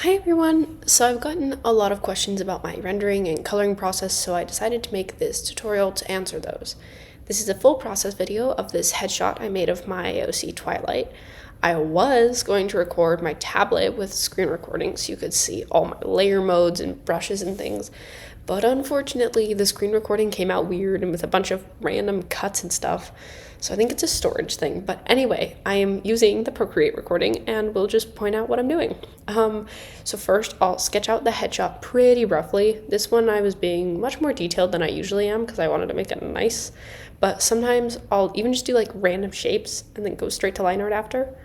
Hi everyone! So I've gotten a lot of questions about my rendering and coloring process, so I decided to make this tutorial to answer those. This is a full process video of this headshot I made of my AOC Twilight. I was going to record my tablet with screen recording so you could see all my layer modes and brushes and things, but unfortunately the screen recording came out weird and with a bunch of random cuts and stuff. So I think it's a storage thing. But anyway, I am using the Procreate recording and we'll just point out what I'm doing. So first I'll sketch out the headshot pretty roughly. This one I was being much more detailed than I usually am because I wanted to make it nice. But sometimes I'll even just do like random shapes and then go straight to line art after.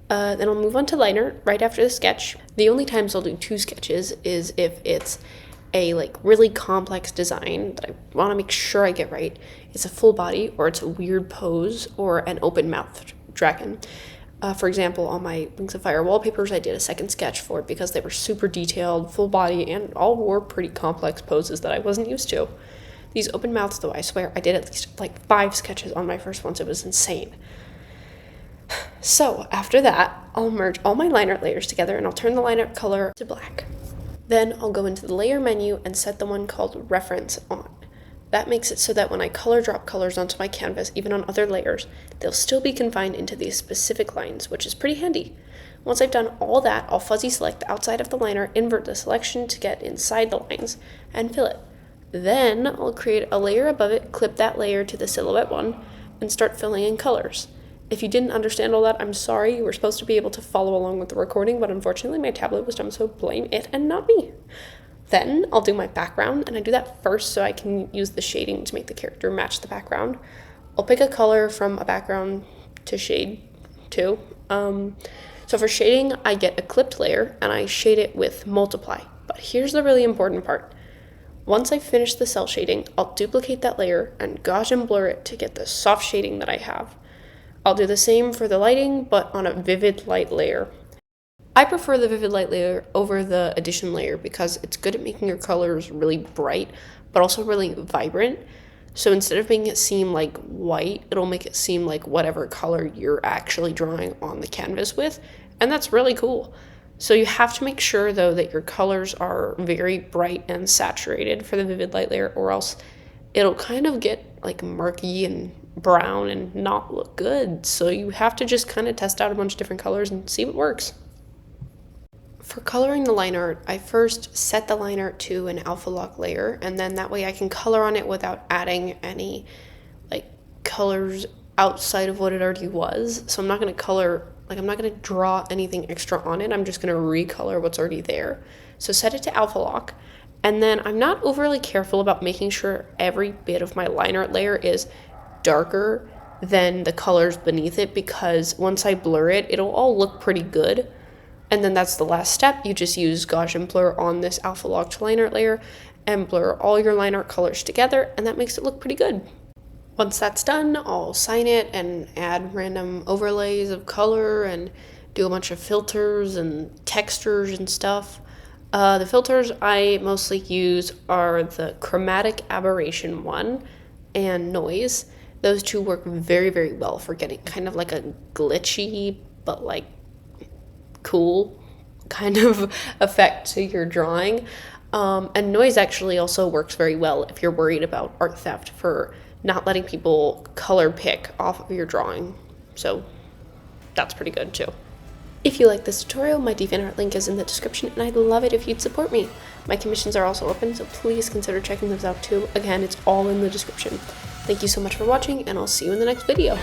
Then I'll move on to line art right after the sketch. The only times I'll do two sketches is if it's a really complex design that I want to make sure I get right. It's a full body, or it's a weird pose, or an open mouthed dragon. For example, on my Wings of Fire wallpapers, I did a second sketch for it because they were super detailed, full body, and all wore pretty complex poses that I wasn't used to. These open mouths, though, I swear, I did at least 5 sketches on my first ones. It was insane. So after that, I'll merge all my line art layers together and I'll turn the line art color to black. Then I'll go into the layer menu and set the one called reference on. That makes it so that when I color drop colors onto my canvas, even on other layers, they'll still be confined into these specific lines, which is pretty handy. Once I've done all that, I'll fuzzy select the outside of the liner, invert the selection to get inside the lines, and fill it. Then I'll create a layer above it, clip that layer to the silhouette one, and start filling in colors. If you didn't understand all that, I'm sorry. You were supposed to be able to follow along with the recording, but unfortunately my tablet was dumb, so blame it and not me. Then I'll do my background, and I do that first so I can use the shading to make the character match the background. I'll pick a color from a background to shade to. So for shading, I get a clipped layer, and I shade it with multiply. But here's the really important part. Once I finish the cell shading, I'll duplicate that layer and Gaussian blur it to get the soft shading that I have. I'll do the same for the lighting, but on a vivid light layer. I prefer the vivid light layer over the addition layer because it's good at making your colors really bright, but also really vibrant. So instead of making it seem like white, it'll make it seem like whatever color you're actually drawing on the canvas with, and that's really cool. So you have to make sure though that your colors are very bright and saturated for the vivid light layer, or else it'll kind of get murky and brown and not look good. So you have to just kind of test out a bunch of different colors and see what works. For coloring the line art, I first set the line art to an alpha lock layer, and then that way I can color on it without adding any colors outside of what it already was. So I'm not going to color, I'm not going to draw anything extra on it. I'm just going to recolor what's already there. So set it to alpha lock. And then I'm not overly careful about making sure every bit of my line art layer is darker than the colors beneath it, because once I blur it, it'll all look pretty good. And then that's the last step. You just use Gaussian blur on this alpha locked line art layer and blur all your line art colors together, and that makes it look pretty good. Once that's done, I'll sign it and add random overlays of color and do a bunch of filters and textures and stuff. The filters I mostly use are the chromatic aberration one and noise. Those two work very, very well for getting kind of a glitchy but cool kind of effect to your drawing. And noise actually also works very well if you're worried about art theft, for not letting people color pick off of your drawing. So that's pretty good too. If you like this tutorial, my DeviantArt link is in the description, and I'd love it if you'd support me. My commissions are also open, so please consider checking those out too. Again, it's all in the description. Thank you so much for watching, and I'll see you in the next video.